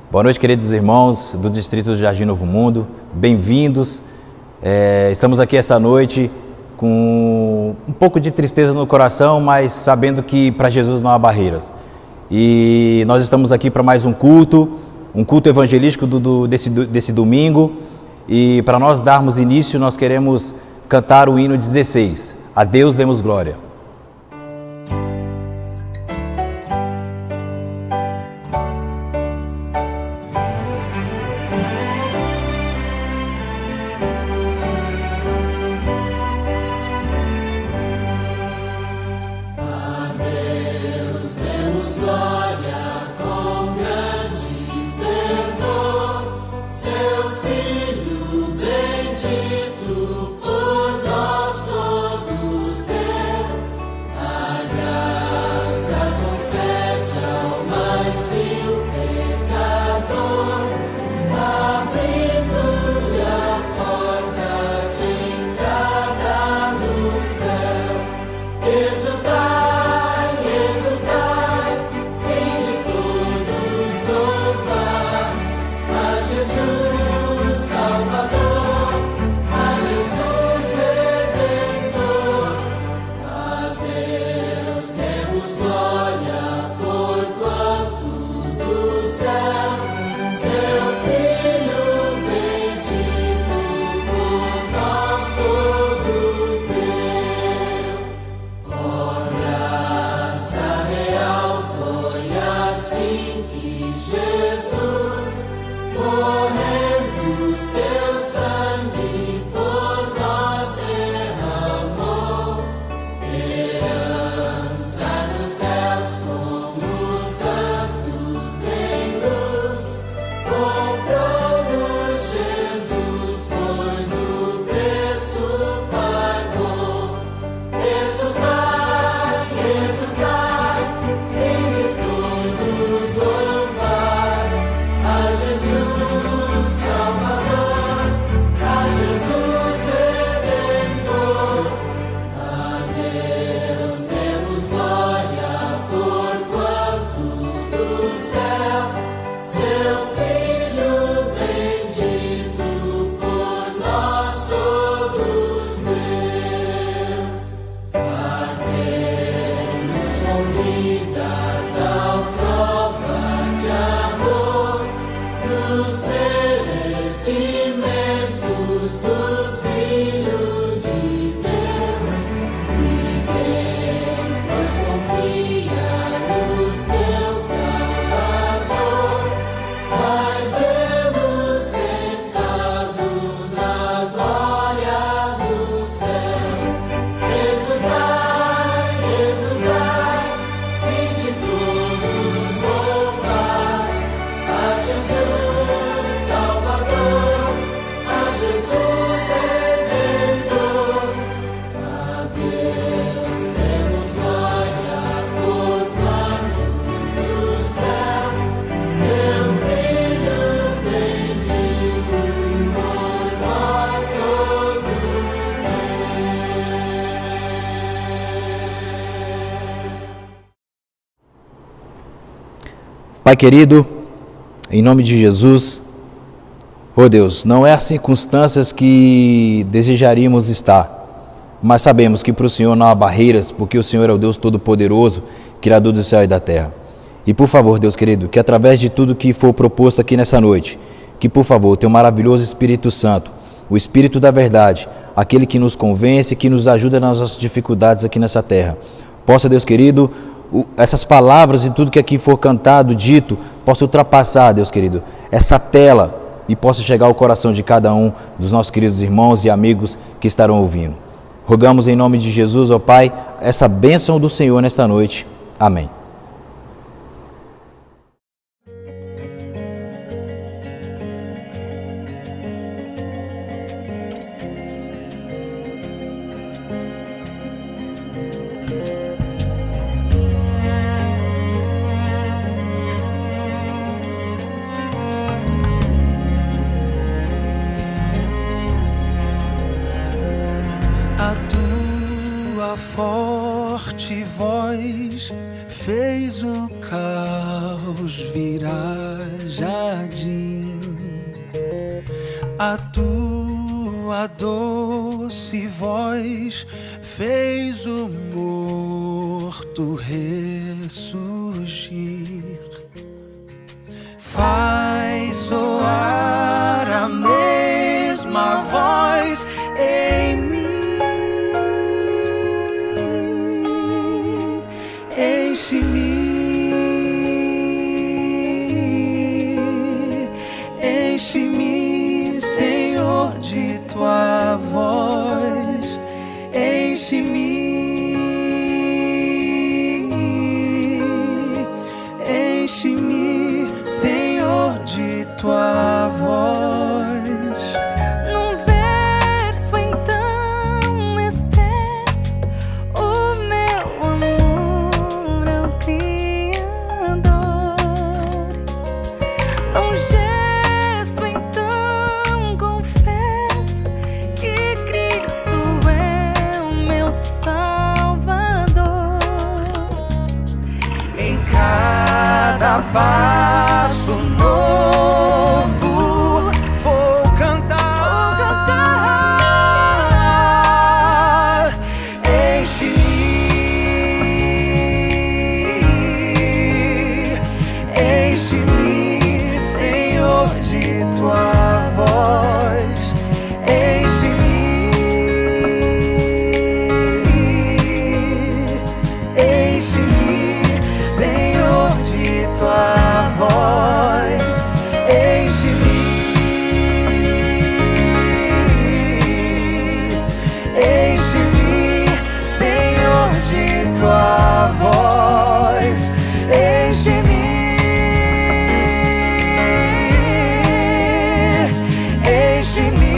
Boa noite, queridos irmãos do Distrito do Jardim Novo Mundo, bem-vindos. Estamos aqui essa noite com um pouco de tristeza no coração, mas sabendo que para Jesus não há barreiras. E nós estamos aqui para mais um culto evangelístico desse domingo. E para nós darmos início, nós queremos cantar o hino 16, A Deus demos glória. Pai querido, em nome de Jesus, Deus, não é as circunstâncias que desejaríamos estar, mas sabemos que para o Senhor não há barreiras, porque o Senhor é o Deus Todo-Poderoso, Criador do céu e da terra. E por favor, Deus querido, que através de tudo que for proposto aqui nessa noite, que por favor, o Teu maravilhoso Espírito Santo, o Espírito da verdade, aquele que nos convence, que nos ajuda nas nossas dificuldades aqui nessa terra, possa, Deus querido, essas palavras e tudo que aqui for cantado, dito, possa ultrapassar, Deus querido, essa tela e possa chegar ao coração de cada um dos nossos queridos irmãos e amigos que estarão ouvindo. Rogamos em nome de Jesus, ó Pai, essa bênção do Senhor nesta noite. Amém. fez o caos virar jardim. A tua doce voz fez o morto ressurgir. Faz soar a mesma voz em mim. Enche-me, Senhor, de tua voz. Enche-me, Senhor, de tua voz. Num verso então expresso o meu amor ao Criador. Num gesto então confesso que Cristo é o meu Salvador. Em cada passo novo vou cantar. Enche-me, Senhor, de tua voz. Enche-me, Senhor, de tua voz. Enche-me, Senhor, de tua voz. Enche-me,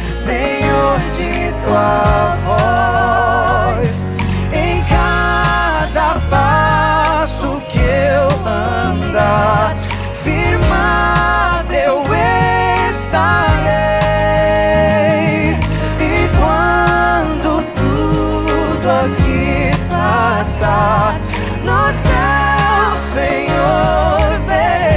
Senhor, de tua voz. Em cada passo que eu andar, firmado eu estarei. E quando tudo aqui passar, no céu, Senhor, verei.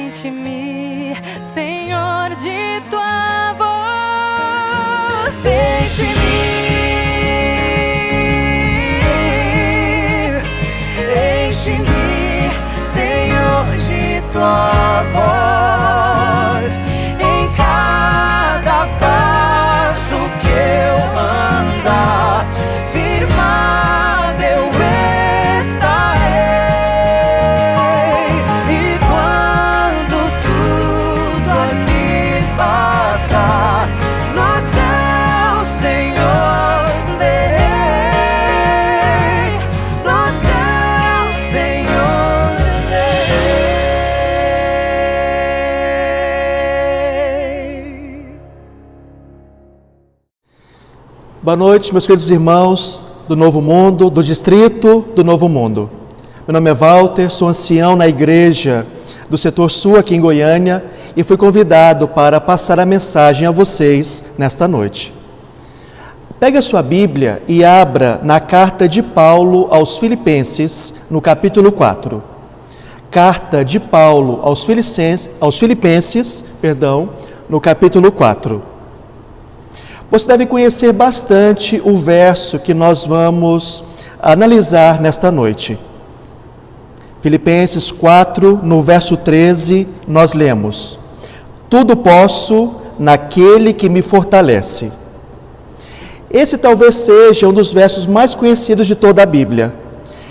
Enche-me, Senhor, de tua voz. Enche-me, Senhor, de tua voz. Em cada passo que eu andar, firmado eu estarei. E quando tudo aqui passar, no céu, Senhor, verei. No céu, Senhor, verei. Boa noite, meus queridos irmãos do Novo Mundo, do Distrito do Novo Mundo. Meu nome é Walter, sou ancião na igreja do setor sul aqui em Goiânia e fui convidado para passar a mensagem a vocês nesta noite. Pegue a sua Bíblia e abra na carta de Paulo aos Filipenses, no capítulo 4. Carta de Paulo aos Filipenses, no capítulo 4. Você deve conhecer bastante o verso que nós vamos analisar nesta noite. Filipenses 4, no verso 13, nós lemos: tudo posso naquele que me fortalece. Esse talvez seja um dos versos mais conhecidos de toda a Bíblia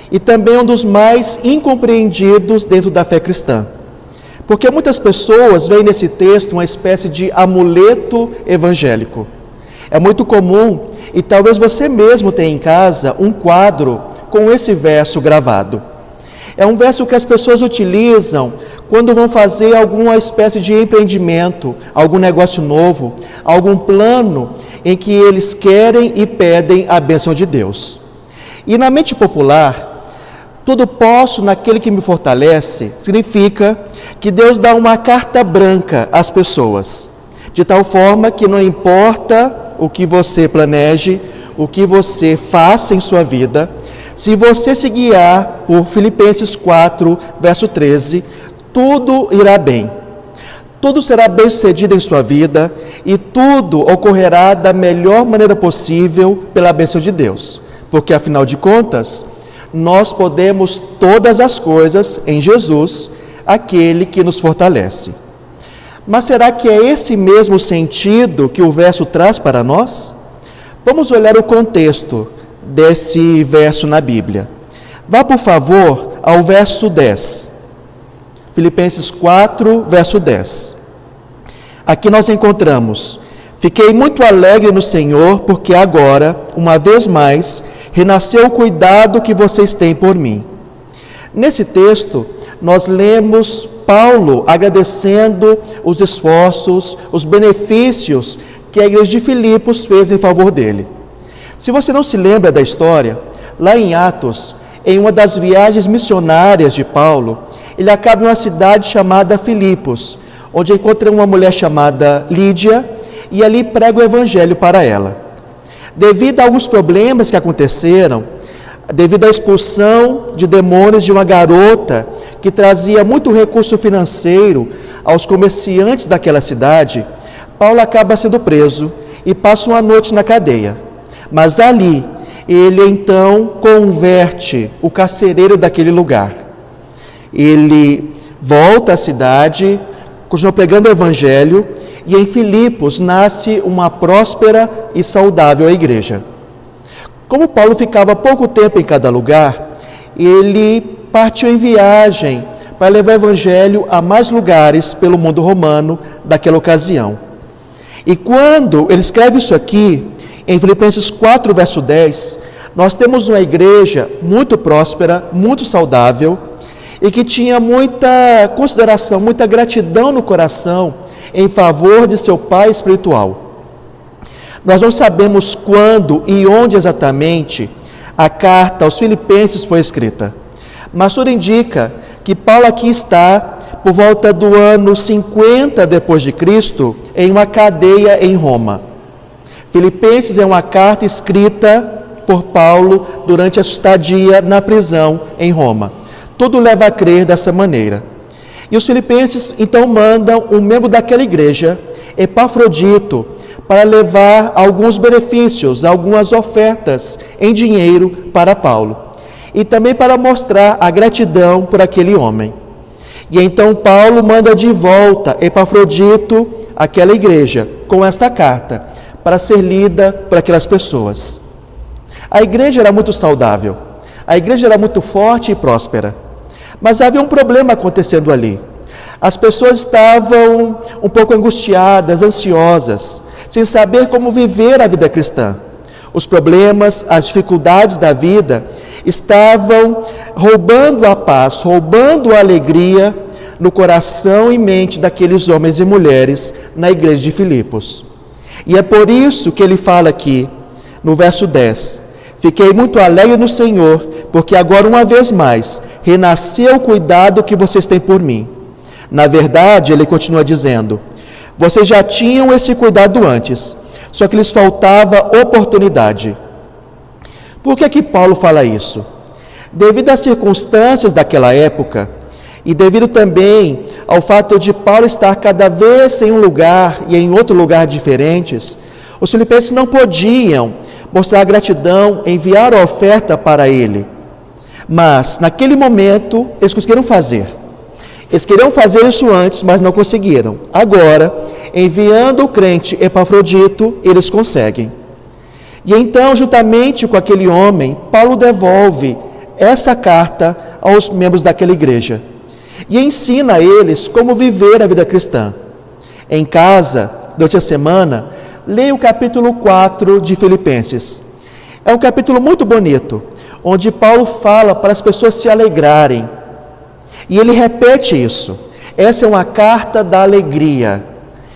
e também um dos mais incompreendidos dentro da fé cristã. Porque muitas pessoas veem nesse texto uma espécie de amuleto evangélico. É muito comum e talvez você mesmo tenha em casa um quadro com esse verso gravado. É um verso que as pessoas utilizam quando vão fazer alguma espécie de empreendimento, algum negócio novo, algum plano em que eles querem e pedem a bênção de Deus. E na mente popular, tudo posso naquele que me fortalece, significa que Deus dá uma carta branca às pessoas, de tal forma que não importa o que você planeje, o que você faça em sua vida, se você se guiar por Filipenses 4, verso 13, tudo irá bem. Tudo será bem sucedido em sua vida e tudo ocorrerá da melhor maneira possível pela bênção de Deus. Porque, afinal de contas, nós podemos todas as coisas em Jesus, aquele que nos fortalece. Mas será que é esse mesmo sentido que o verso traz para nós? Vamos olhar o contexto desse verso na Bíblia. Vá, por favor, ao verso 10. Filipenses 4, verso 10. Aqui nós encontramos: fiquei muito alegre no Senhor, porque agora, uma vez mais, renasceu o cuidado que vocês têm por mim. Nesse texto, nós lemos Paulo agradecendo os esforços, os benefícios que a igreja de Filipos fez em favor dele. Se você não se lembra da história, lá em Atos, em uma das viagens missionárias de Paulo, ele acaba em uma cidade chamada Filipos, onde encontra uma mulher chamada Lídia e ali prega o evangelho para ela. Devido a alguns problemas que aconteceram, devido à expulsão de demônios de uma garota que trazia muito recurso financeiro aos comerciantes daquela cidade, Paulo acaba sendo preso e passa uma noite na cadeia. Mas ali, ele então converte o carcereiro daquele lugar. Ele volta à cidade, continua pregando o evangelho, e em Filipos nasce uma próspera e saudável igreja. Como Paulo ficava pouco tempo em cada lugar, ele partiu em viagem para levar o evangelho a mais lugares pelo mundo romano daquela ocasião. E quando ele escreve isso aqui, em Filipenses 4, verso 10, nós temos uma igreja muito próspera, muito saudável, e que tinha muita consideração, muita gratidão no coração em favor de seu pai espiritual. Nós não sabemos quando e onde exatamente a carta aos Filipenses foi escrita, mas tudo indica que Paulo aqui está por volta do ano 50 depois de Cristo, em uma cadeia em Roma. Filipenses é uma carta escrita por Paulo durante a sua estadia na prisão em Roma. Tudo leva a crer dessa maneira. E os filipenses então mandam um membro daquela igreja, Epafrodito, para levar alguns benefícios, algumas ofertas em dinheiro para Paulo. E também para mostrar a gratidão por aquele homem. E então Paulo manda de volta Epafrodito àquela igreja com esta carta, para ser lida por aquelas pessoas. A igreja era muito saudável, a igreja era muito forte e próspera, mas havia um problema acontecendo ali. As pessoas estavam um pouco angustiadas, ansiosas, sem saber como viver a vida cristã. Os problemas, as dificuldades da vida estavam roubando a paz, roubando a alegria no coração e mente daqueles homens e mulheres na igreja de Filipos. E é por isso que ele fala aqui, no verso 10, fiquei muito alegre no Senhor, porque agora uma vez mais, renasceu o cuidado que vocês têm por mim. Na verdade, ele continua dizendo, vocês já tinham esse cuidado antes, só que lhes faltava oportunidade. Por que Paulo fala isso? Devido às circunstâncias daquela época, e devido também ao fato de Paulo estar cada vez em um lugar e em outro lugar diferentes, os filipenses não podiam mostrar gratidão, enviar a oferta para ele. Mas, naquele momento, eles conseguiram fazer. Eles queriam fazer isso antes, mas não conseguiram. Agora, enviando o crente Epafrodito, eles conseguem. E então, juntamente com aquele homem, Paulo devolve essa carta aos membros daquela igreja. E ensina a eles como viver a vida cristã. Em casa, durante a semana, leia o capítulo 4 de Filipenses. É um capítulo muito bonito, onde Paulo fala para as pessoas se alegrarem. E ele repete isso. Essa é uma carta da alegria.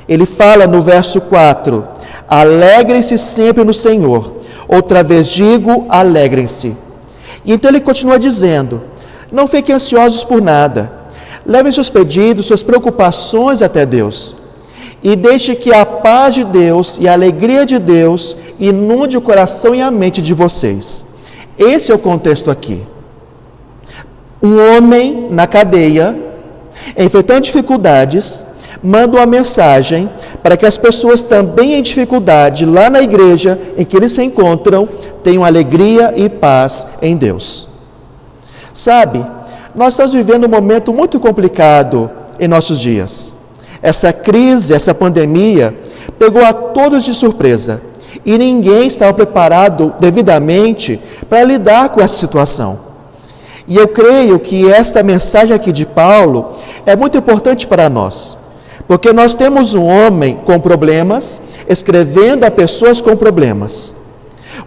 Ele fala no verso 4: alegrem-se sempre no Senhor. Outra vez digo, alegrem-se. E então ele continua dizendo: não fiquem ansiosos por nada. Levem seus pedidos, suas preocupações até Deus. E deixe que a paz de Deus e a alegria de Deus inunde o coração e a mente de vocês. Esse é o contexto aqui. Um homem na cadeia, enfrentando dificuldades, manda uma mensagem para que as pessoas também em dificuldade, lá na igreja em que eles se encontram, tenham alegria e paz em Deus. Sabe, nós estamos vivendo um momento muito complicado em nossos dias. Essa crise, essa pandemia, pegou a todos de surpresa e ninguém estava preparado devidamente para lidar com essa situação. E eu creio que essa mensagem aqui de Paulo é muito importante para nós, porque nós temos um homem com problemas, escrevendo a pessoas com problemas.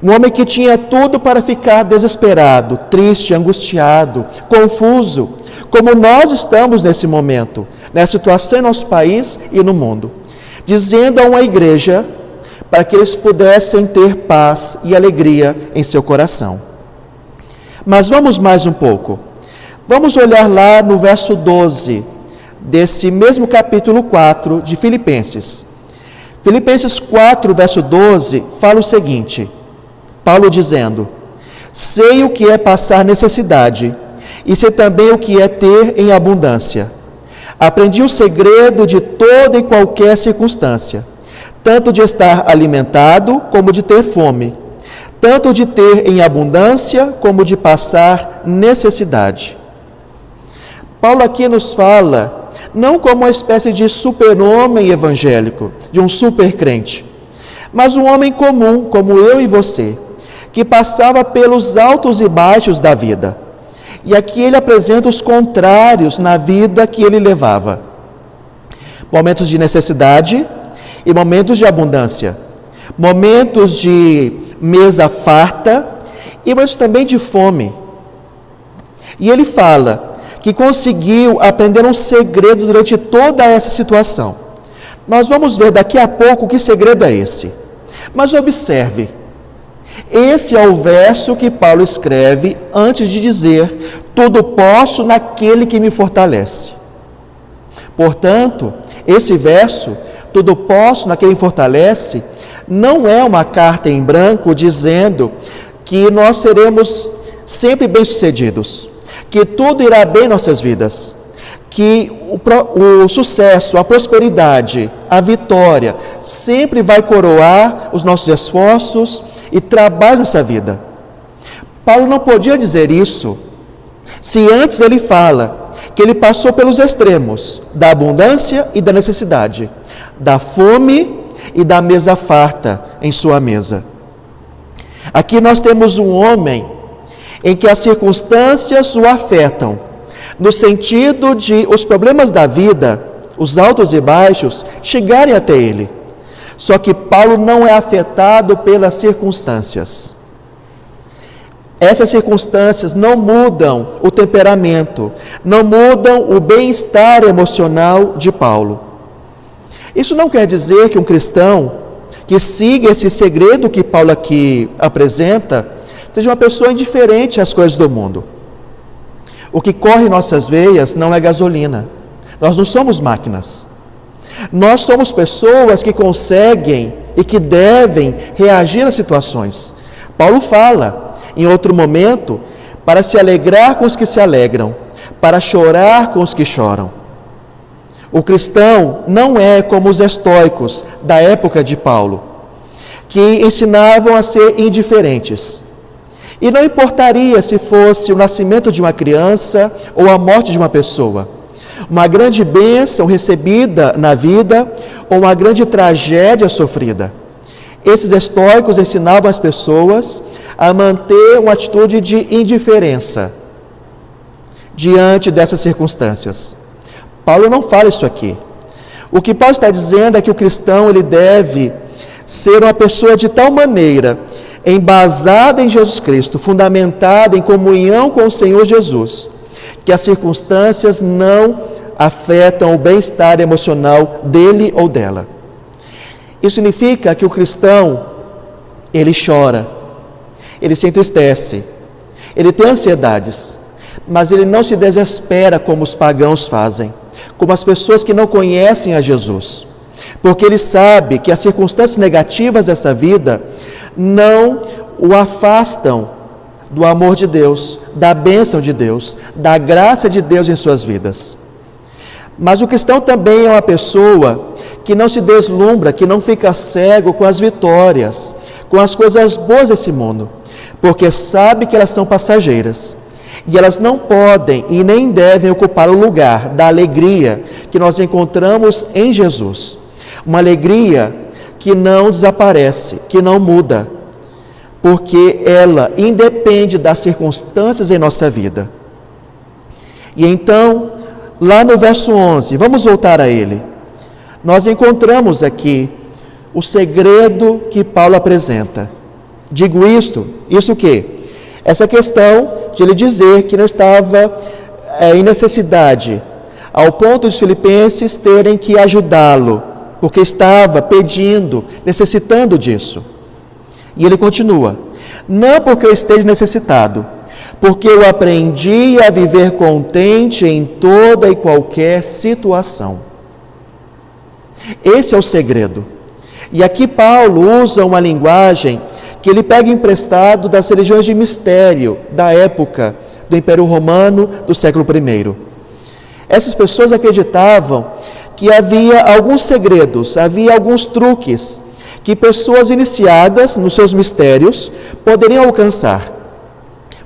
Um homem que tinha tudo para ficar desesperado, triste, angustiado, confuso, como nós estamos nesse momento, nessa situação em nosso país e no mundo, dizendo a uma igreja para que eles pudessem ter paz e alegria em seu coração. Mas vamos mais um pouco. Vamos olhar lá no verso 12 desse mesmo capítulo 4 de Filipenses. Filipenses 4, verso 12, fala o seguinte: Paulo dizendo: sei o que é passar necessidade, e sei também o que é ter em abundância. Aprendi o segredo de toda e qualquer circunstância, tanto de estar alimentado como de ter fome, tanto de ter em abundância como de passar necessidade. Paulo aqui nos fala não como uma espécie de super-homem evangélico, de um super-crente, mas um homem comum, como eu e você, que passava pelos altos e baixos da vida. E aqui ele apresenta os contrários na vida que ele levava. Momentos de necessidade e momentos de abundância. Momentos de mesa farta e momentos também de fome. E ele fala que conseguiu aprender um segredo durante toda essa situação. Nós vamos ver daqui a pouco que segredo é esse. Mas observe, esse é o verso que Paulo escreve antes de dizer: tudo posso naquele que me fortalece. Portanto, esse verso, tudo posso naquele que me fortalece, não é uma carta em branco dizendo que nós seremos sempre bem-sucedidos, que tudo irá bem em nossas vidas, que o sucesso, a prosperidade, a vitória sempre vai coroar os nossos esforços e trabalho nessa vida. Paulo não podia dizer isso se antes ele fala que ele passou pelos extremos da abundância e da necessidade, da fome e da mesa farta em sua mesa. Aqui nós temos um homem em que as circunstâncias o afetam, no sentido de os problemas da vida, os altos e baixos, chegarem até ele. Só que Paulo não é afetado pelas circunstâncias. Essas circunstâncias não mudam o temperamento, não mudam o bem-estar emocional de Paulo. Isso não quer dizer que um cristão que siga esse segredo que Paulo aqui apresenta seja uma pessoa indiferente às coisas do mundo. O que corre em nossas veias não é gasolina. Nós não somos máquinas. Nós somos pessoas que conseguem e que devem reagir às situações. Paulo fala, em outro momento, para se alegrar com os que se alegram, para chorar com os que choram. O cristão não é como os estoicos da época de Paulo, que ensinavam a ser indiferentes. E não importaria se fosse o nascimento de uma criança ou a morte de uma pessoa, uma grande bênção recebida na vida ou uma grande tragédia sofrida. Esses estoicos ensinavam as pessoas a manter uma atitude de indiferença diante dessas circunstâncias. Paulo não fala isso aqui. O que Paulo está dizendo é que o cristão ele deve ser uma pessoa de tal maneira, embasada em Jesus Cristo, fundamentada em comunhão com o Senhor Jesus, que as circunstâncias não afetam o bem-estar emocional dele ou dela. Isso significa que o cristão, ele chora, ele se entristece, ele tem ansiedades, mas ele não se desespera como os pagãos fazem, como as pessoas que não conhecem a Jesus, porque ele sabe que as circunstâncias negativas dessa vida não o afastam do amor de Deus, da bênção de Deus, da graça de Deus em suas vidas. Mas o cristão também é uma pessoa que não se deslumbra, que não fica cego com as vitórias, com as coisas boas desse mundo, porque sabe que elas são passageiras. E elas não podem e nem devem ocupar o lugar da alegria que nós encontramos em Jesus. Uma alegria que não desaparece, que não muda, porque ela independe das circunstâncias em nossa vida. E então, lá no verso 11, vamos voltar a ele. Nós encontramos aqui o segredo que Paulo apresenta. Digo isto o quê? Essa questão de ele dizer que não estava em necessidade, ao ponto dos filipenses terem que ajudá-lo, porque estava pedindo, necessitando disso. E ele continua: não porque eu esteja necessitado, porque eu aprendi a viver contente em toda e qualquer situação. Esse é o segredo. E aqui Paulo usa uma linguagem que ele pega emprestado das religiões de mistério da época do Império Romano do século I. Essas pessoas acreditavam que havia alguns segredos, havia alguns truques que pessoas iniciadas nos seus mistérios poderiam alcançar.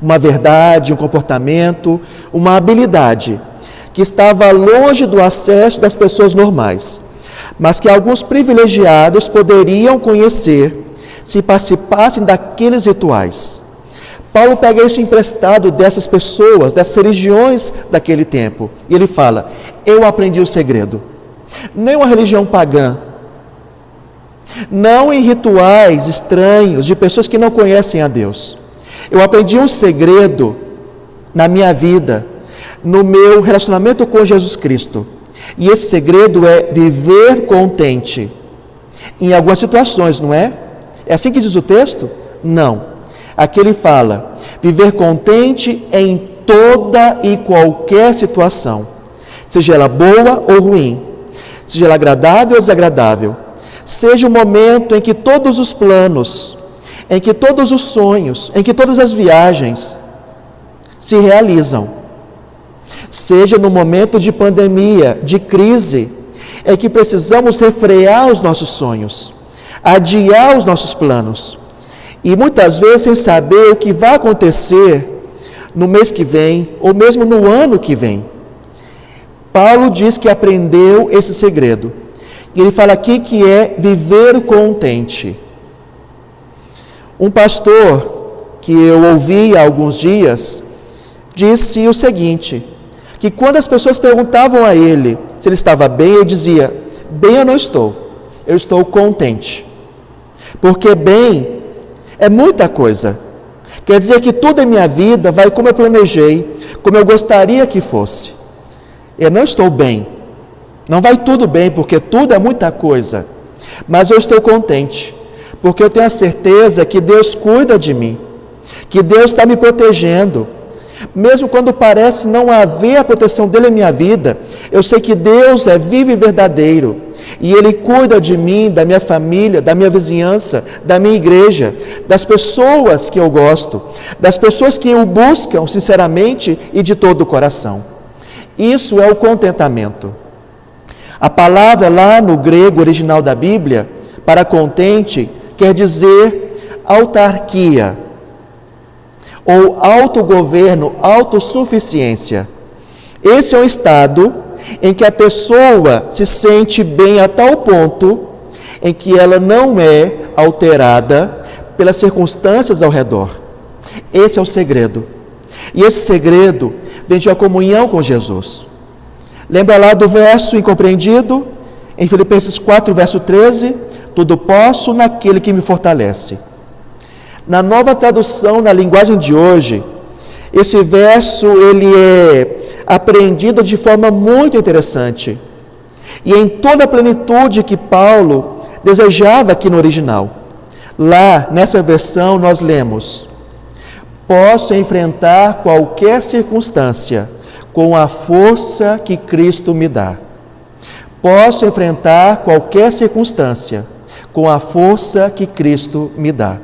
Uma verdade, um comportamento, uma habilidade que estava longe do acesso das pessoas normais, mas que alguns privilegiados poderiam conhecer se participassem daqueles rituais. Paulo pega isso emprestado dessas pessoas, dessas religiões daquele tempo, e ele fala: eu aprendi o segredo. Não em uma religião pagã, não em rituais estranhos de pessoas que não conhecem a Deus. Eu aprendi um segredo na minha vida, no meu relacionamento com Jesus Cristo. E esse segredo é viver contente em algumas situações, não é? É assim que diz o texto? Não. Aqui ele fala: viver contente em toda e qualquer situação, seja ela boa ou ruim, seja ela agradável ou desagradável, seja o momento em que todos os planos, em que todos os sonhos, em que todas as viagens se realizam, seja no momento de pandemia, de crise, em que precisamos refrear os nossos sonhos, adiar os nossos planos, e muitas vezes sem saber o que vai acontecer no mês que vem, ou mesmo no ano que vem. Paulo diz que aprendeu esse segredo. E ele fala aqui que é viver contente. Um pastor que eu ouvi há alguns dias disse o seguinte, que quando as pessoas perguntavam a ele se ele estava bem, ele dizia: bem eu não estou, eu estou contente. Porque bem é muita coisa. Quer dizer que tudo em minha vida vai como eu planejei, como eu gostaria que fosse. Eu não estou bem. Não vai tudo bem, porque tudo é muita coisa. Mas eu estou contente, porque eu tenho a certeza que Deus cuida de mim, que Deus está me protegendo. Mesmo quando parece não haver a proteção dele em minha vida, eu sei que Deus é vivo e verdadeiro. E Ele cuida de mim, da minha família, da minha vizinhança, da minha igreja, das pessoas que eu gosto, das pessoas que o buscam sinceramente e de todo o coração. Isso é o contentamento. A palavra lá no grego original da Bíblia, para contente, quer dizer autarquia, ou autogoverno, autossuficiência. Esse é um estado em que a pessoa se sente bem a tal ponto em que ela não é alterada pelas circunstâncias ao redor. Esse é o segredo. E esse segredo vem de uma comunhão com Jesus. Lembra lá do verso incompreendido, em Filipenses 4, verso 13? Tudo posso naquele que me fortalece. Na Nova Tradução, na linguagem de hoje, esse verso ele é apreendido de forma muito interessante. E em toda a plenitude que Paulo desejava aqui no original. Lá, nessa versão, nós lemos: posso enfrentar qualquer circunstância com a força que Cristo me dá. Posso enfrentar qualquer circunstância com a força que Cristo me dá.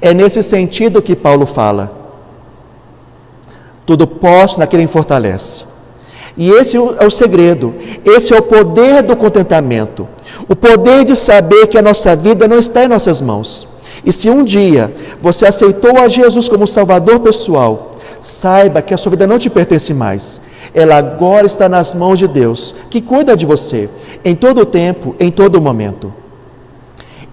É nesse sentido que Paulo fala. Tudo posso naquele que me fortalece. E esse é o segredo, esse é o poder do contentamento, o poder de saber que a nossa vida não está em nossas mãos. E se um dia você aceitou a Jesus como Salvador pessoal, saiba que a sua vida não te pertence mais. Ela agora está nas mãos de Deus, que cuida de você, em todo o tempo, em todo o momento.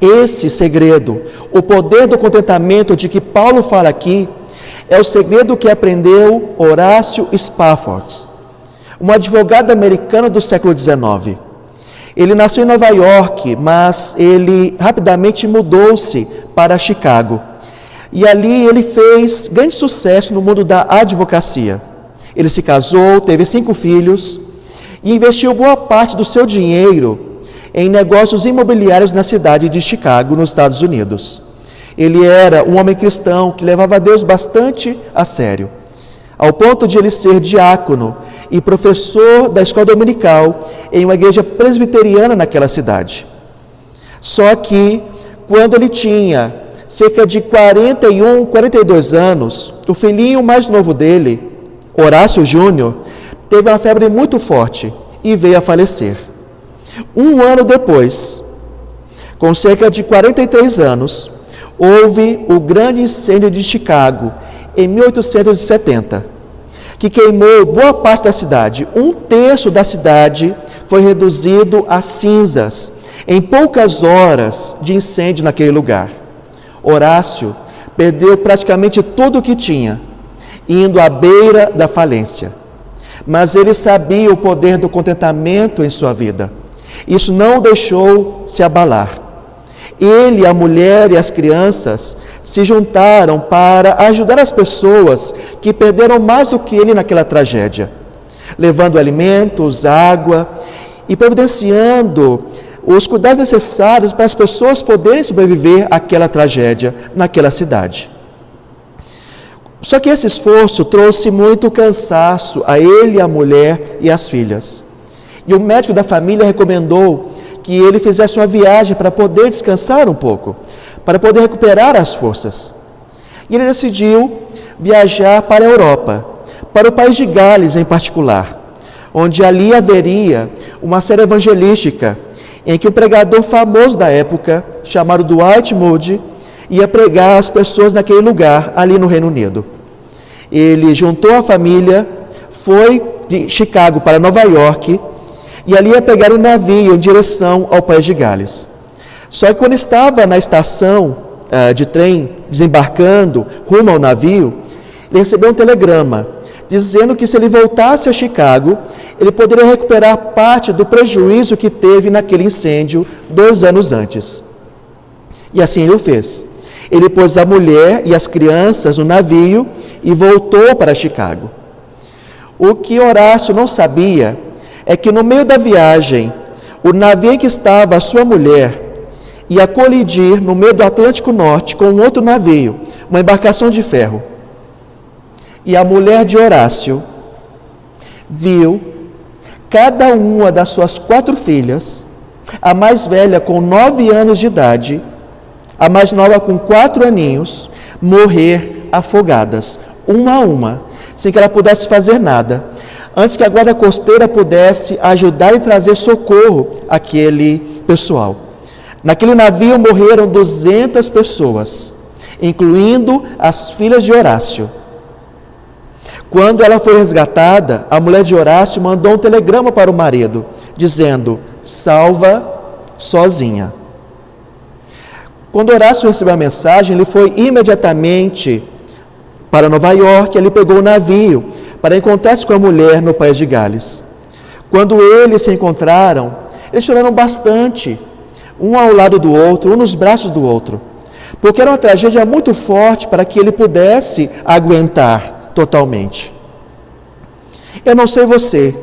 Esse segredo, o poder do contentamento de que Paulo fala aqui, é o segredo que aprendeu Horácio Spafford, um advogado americano do século XIX. Ele nasceu em Nova York, mas ele rapidamente mudou-se para Chicago. E ali ele fez grande sucesso no mundo da advocacia. Ele se casou, teve 5 filhos e investiu boa parte do seu dinheiro em negócios imobiliários na cidade de Chicago, nos Estados Unidos. Ele era um homem cristão que levava Deus bastante a sério, ao ponto de ele ser diácono e professor da escola dominical em uma igreja presbiteriana naquela cidade. Só que, quando ele tinha cerca de 42 anos, o filhinho mais novo dele, Horácio Júnior, teve uma febre muito forte e veio a falecer. 1 ano depois, com cerca de 43 anos, houve o grande incêndio de Chicago, em 1870, que queimou boa parte da cidade. 1/3 da cidade foi reduzido a cinzas em poucas horas de incêndio naquele lugar. Horácio perdeu praticamente tudo o que tinha, indo à beira da falência. Mas ele sabia o poder do contentamento em sua vida. Isso não o deixou se abalar. Ele, a mulher e as crianças se juntaram para ajudar as pessoas que perderam mais do que ele naquela tragédia, levando alimentos, água e providenciando os cuidados necessários para as pessoas poderem sobreviver àquela tragédia naquela cidade. Só que esse esforço trouxe muito cansaço a ele, a mulher e as filhas. E o médico da família recomendou que ele fizesse uma viagem para poder descansar um pouco, para poder recuperar as forças. E ele decidiu viajar para a Europa, para o país de Gales em particular, onde ali haveria uma série evangelística em que um pregador famoso da época, chamado Dwight Moody, ia pregar às pessoas naquele lugar, ali no Reino Unido. Ele juntou a família, foi de Chicago para Nova York, e ali ia pegar um navio em direção ao país de Gales. Só que quando estava na estação de trem, desembarcando rumo ao navio, ele recebeu um telegrama dizendo que se ele voltasse a Chicago, ele poderia recuperar parte do prejuízo que teve naquele incêndio 2 anos antes. E assim ele o fez. Ele pôs a mulher e as crianças no navio e voltou para Chicago. O que Horácio não sabia é que no meio da viagem, o navio em que estava a sua mulher ia colidir no meio do Atlântico Norte com um outro navio, uma embarcação de ferro. E a mulher de Horácio viu cada uma das suas 4 filhas, a mais velha com 9 anos de idade, a mais nova com 4 aninhos, morrer afogadas, uma a uma, sem que ela pudesse fazer nada, antes que a guarda costeira pudesse ajudar e trazer socorro àquele pessoal. Naquele navio morreram 200 pessoas, incluindo as filhas de Horácio. Quando ela foi resgatada, a mulher de Horácio mandou um telegrama para o marido, dizendo: salva sozinha. Quando Horácio recebeu a mensagem, ele foi imediatamente para Nova York, ele pegou o navio para encontrar-se com a mulher no país de Gales. Quando eles se encontraram, eles choraram bastante. um ao lado do outro, um nos braços do outro, porque era uma tragédia muito forte para que ele pudesse aguentar totalmente. Eu não sei você,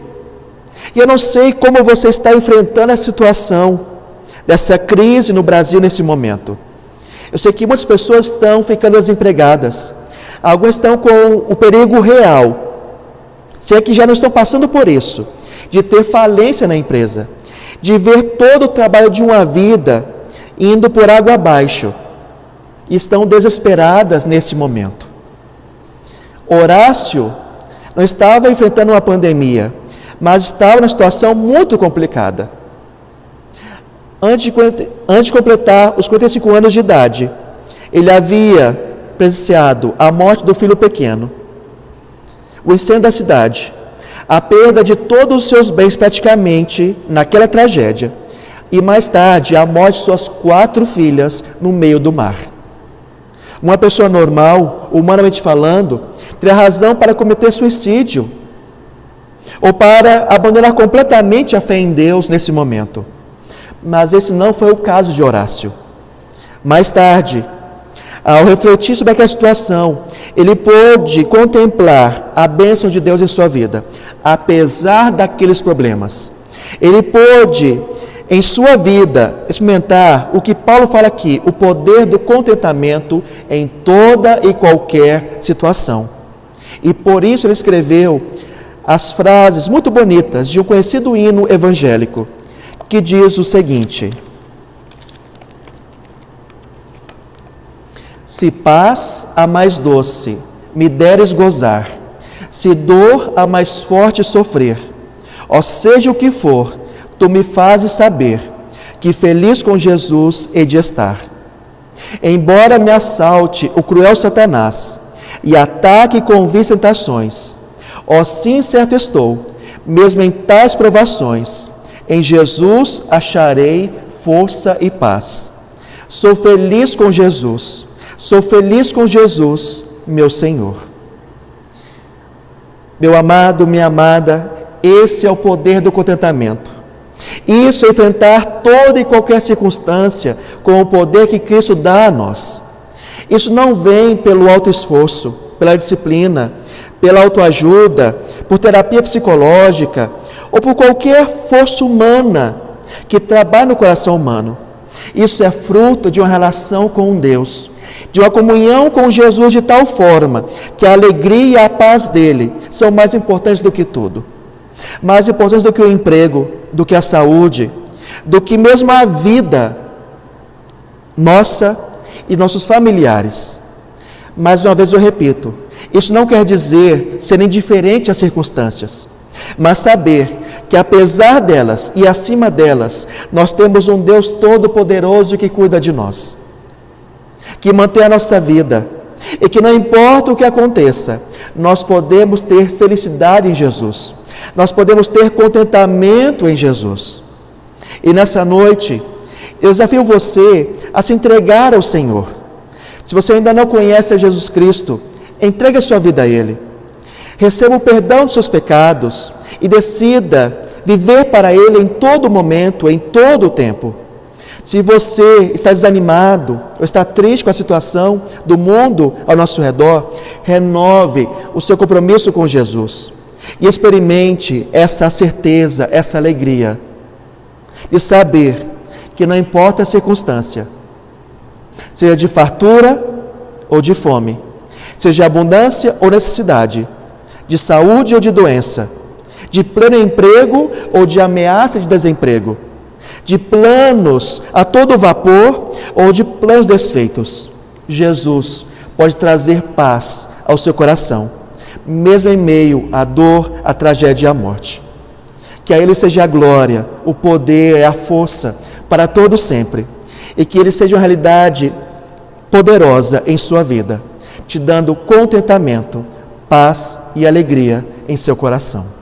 e eu não sei como você está enfrentando a situação dessa crise no Brasil nesse momento. Eu sei que muitas pessoas estão ficando desempregadas, algumas estão com o perigo real, se é que já não estão passando por isso, de ter falência na empresa, de ver todo o trabalho de uma vida indo por água abaixo, e estão desesperadas nesse momento. Horácio não estava enfrentando uma pandemia, mas estava numa situação muito complicada. Antes de completar os 45 anos de idade, ele havia presenciado a morte do filho pequeno, o incêndio da cidade, a perda de todos os seus bens praticamente naquela tragédia, e mais tarde a morte de suas 4 filhas no meio do mar. Uma pessoa normal, humanamente falando, teria razão para cometer suicídio ou para abandonar completamente a fé em Deus nesse momento. Mas esse não foi o caso de Horácio. Mais tarde, ao refletir sobre aquela situação, ele pôde contemplar a bênção de Deus em sua vida, apesar daqueles problemas. Ele pôde, em sua vida, experimentar o que Paulo fala aqui, o poder do contentamento em toda e qualquer situação. E por isso ele escreveu as frases muito bonitas de um conhecido hino evangélico, que diz o seguinte: se paz a mais doce me deres gozar, se dor a mais forte sofrer, ó seja o que for, tu me fazes saber que feliz com Jesus hei de estar. Embora me assalte o cruel Satanás e ataque com vis tentações, ó sim certo estou, mesmo em tais provações, em Jesus acharei força e paz. Sou feliz com Jesus, meu Senhor. Meu amado, minha amada, esse é o poder do contentamento. Isso é enfrentar toda e qualquer circunstância com o poder que Cristo dá a nós. Isso não vem pelo autoesforço, pela disciplina, pela autoajuda, por terapia psicológica ou por qualquer força humana que trabalhe no coração humano. Isso é fruto de uma relação com Deus, de uma comunhão com Jesus de tal forma que a alegria e a paz dele são mais importantes do que tudo. Mais importantes do que o emprego, do que a saúde, do que mesmo a vida nossa e nossos familiares. Mais uma vez eu repito, isso não quer dizer ser indiferente às circunstâncias, mas saber que apesar delas e acima delas, nós temos um Deus todo-poderoso que cuida de nós, que mantém a nossa vida e que não importa o que aconteça, nós podemos ter felicidade em Jesus, nós podemos ter contentamento em Jesus. E nessa noite, eu desafio você a se entregar ao Senhor. Se você ainda não conhece a Jesus Cristo, entregue a sua vida a Ele. Receba o perdão dos seus pecados e decida viver para Ele em todo momento, em todo o tempo. Se você está desanimado ou está triste com a situação do mundo ao nosso redor, renove o seu compromisso com Jesus e experimente essa certeza, essa alegria de saber que não importa a circunstância, seja de fartura ou de fome, seja de abundância ou necessidade, de saúde ou de doença, de pleno emprego ou de ameaça de desemprego, de planos a todo vapor ou de planos desfeitos, Jesus pode trazer paz ao seu coração, mesmo em meio à dor, à tragédia e à morte. Que a Ele seja a glória, o poder e a força para todo sempre, e que Ele seja uma realidade poderosa em sua vida, te dando contentamento, paz e alegria em seu coração.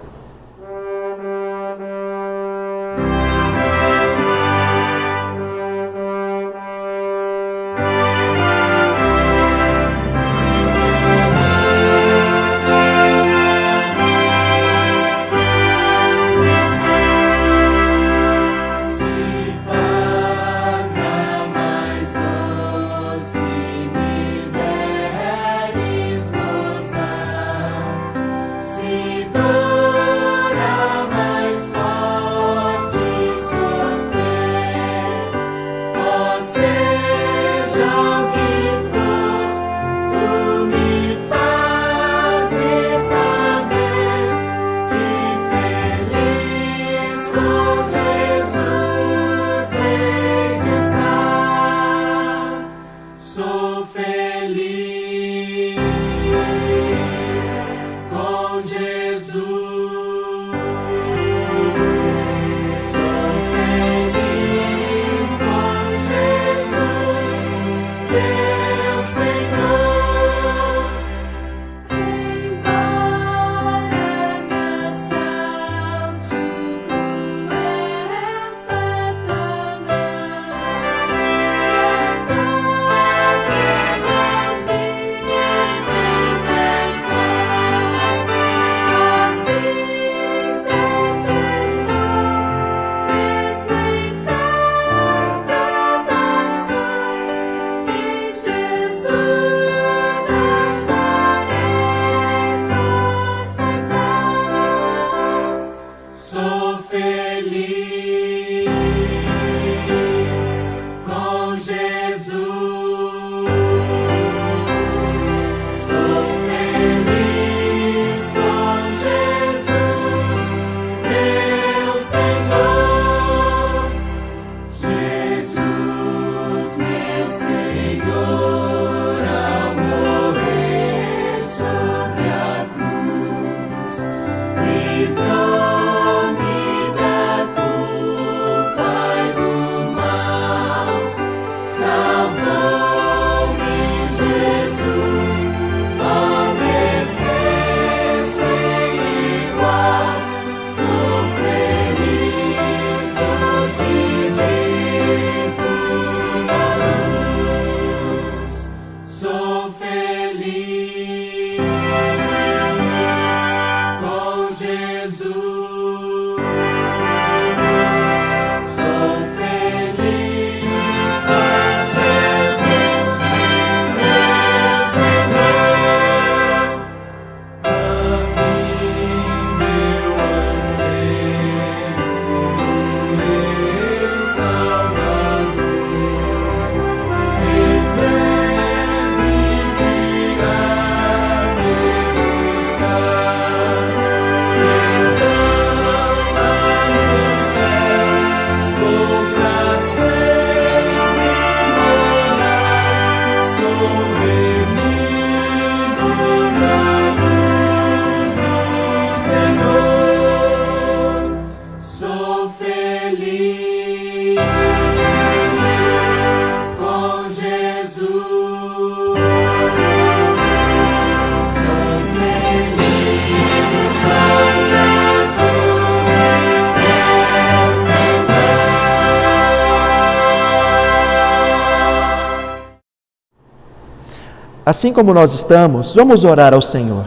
Assim como nós estamos, vamos orar ao Senhor.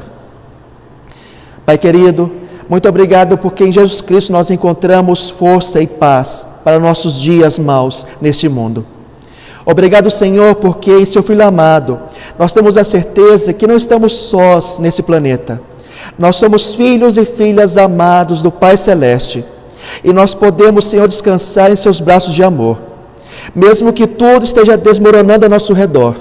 Pai querido, muito obrigado porque em Jesus Cristo nós encontramos força e paz para nossos dias maus neste mundo. Obrigado, Senhor, porque em seu Filho amado nós temos a certeza que não estamos sós nesse planeta. Nós somos filhos e filhas amados do Pai Celeste e nós podemos, Senhor, descansar em seus braços de amor. Mesmo que tudo esteja desmoronando ao nosso redor,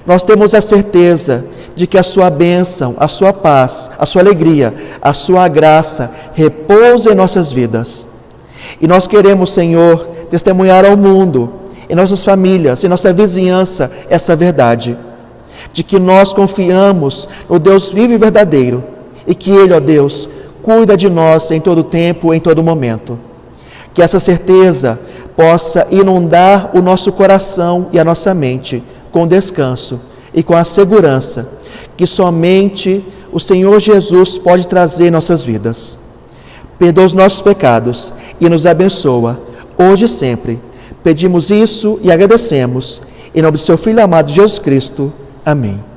nós temos a certeza de que a sua bênção, a sua paz, a sua alegria, a sua graça repousa em nossas vidas. E nós queremos, Senhor, testemunhar ao mundo, em nossas famílias, em nossa vizinhança, essa verdade, de que nós confiamos no Deus vivo e verdadeiro, e que Ele, ó Deus, cuida de nós em todo tempo, em todo momento. Que essa certeza possa inundar o nosso coração e a nossa mente com descanso e com a segurança que somente o Senhor Jesus pode trazer em nossas vidas. Perdoa os nossos pecados e nos abençoa, hoje e sempre. Pedimos isso e agradecemos. Em nome do seu Filho amado Jesus Cristo. Amém.